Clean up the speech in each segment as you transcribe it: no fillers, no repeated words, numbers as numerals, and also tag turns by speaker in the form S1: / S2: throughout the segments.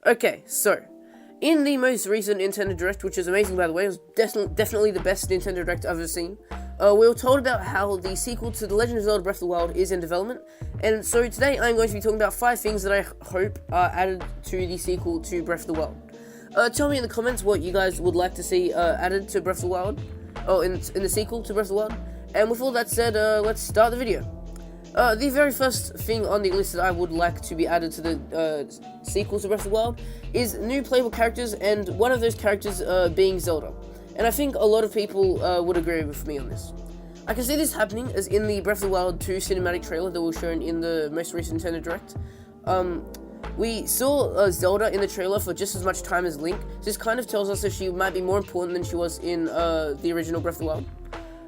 S1: Okay, so, in the most recent Nintendo Direct, which is amazing by the way, it was definitely the best Nintendo Direct I've ever seen, we were told about how the sequel to The Legend of Zelda Breath of the Wild is in development, and so today I'm going to be talking about 5 things that I hope are added to the sequel to Breath of the Wild. Tell me in the comments what you guys would like to see added to Breath of the Wild, in the sequel to Breath of the Wild, and with all that said, let's start the video. The very first thing on the list that I would like to be added to the sequel to Breath of the Wild is new playable characters, and one of those characters being Zelda. And I think a lot of people would agree with me on this. I can see this happening as in the Breath of the Wild 2 cinematic trailer that was shown in the most recent Nintendo Direct. We saw Zelda in the trailer for just as much time as Link, so this kind of tells us that she might be more important than she was in the original Breath of the Wild.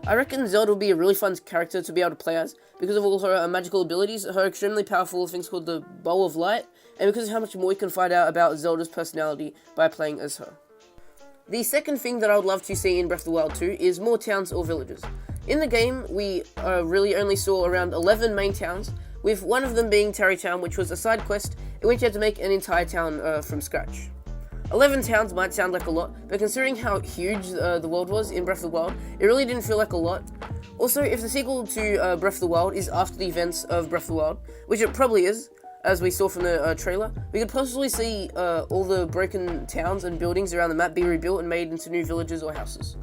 S1: I reckon Zelda will be a really fun character to be able to play as, because of all her magical abilities, her extremely powerful things called the Bowl of Light, and because of how much more we can find out about Zelda's personality by playing as her. The second thing that I would love to see in Breath of the Wild 2 is more towns or villages. In the game, we really only saw around 11 main towns, with one of them being Tarry Town, which was a side quest in which you had to make an entire town from scratch. 11 towns might sound like a lot, but considering how huge the world was in Breath of the Wild, it really didn't feel like a lot. Also, if the sequel to Breath of the Wild is after the events of Breath of the Wild, which it probably is, as we saw from the trailer, we could possibly see all the broken towns and buildings around the map be rebuilt and made into new villages or houses.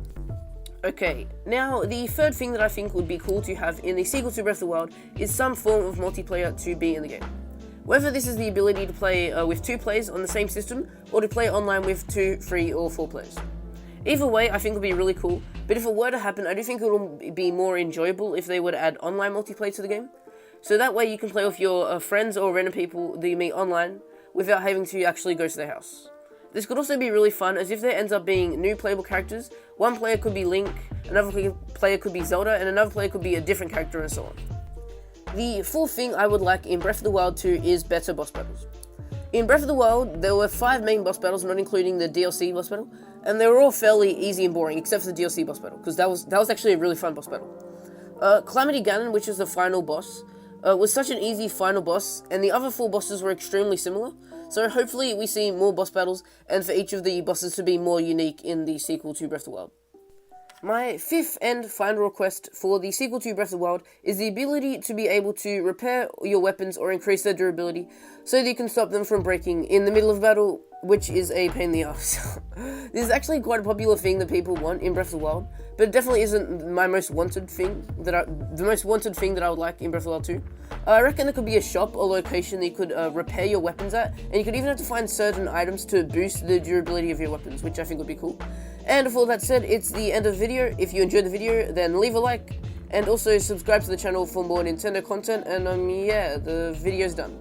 S1: Okay, now the third thing that I think would be cool to have in the sequel to Breath of the Wild is some form of multiplayer to be in the game. Whether this is the ability to play with 2 players on the same system, or to play online with 2, 3, or 4 players. Either way, I think would be really cool, but if it were to happen, I do think it would be more enjoyable if they were to add online multiplayer to the game. So that way you can play with your friends or random people that you meet online, without having to actually go to their house. This could also be really fun, as if there ends up being new playable characters, one player could be Link, another player could be Zelda, and another player could be a different character, and so on. The fourth thing I would like in Breath of the Wild 2 is better boss battles. In Breath of the Wild, there were 5 main boss battles, not including the DLC boss battle, and they were all fairly easy and boring, except for the DLC boss battle, because that was actually a really fun boss battle. Calamity Ganon, which is the final boss, was such an easy final boss, and the other 4 bosses were extremely similar, so hopefully we see more boss battles, and for each of the bosses to be more unique in the sequel to Breath of the Wild. My 5th and final request for the sequel to Breath of the Wild is the ability to be able to repair your weapons or increase their durability so that you can stop them from breaking in the middle of battle, which is a pain in the ass. This is actually quite a popular thing that people want in Breath of the Wild, but it definitely isn't my most wanted thing the most wanted thing that I would like in Breath of the Wild 2. I reckon there could be a shop or location that you could repair your weapons at, and you could even have to find certain items to boost the durability of your weapons, which I think would be cool. And with all that said, it's the end of the video. If you enjoyed the video, then leave a like, and also subscribe to the channel for more Nintendo content, and yeah, the video's done.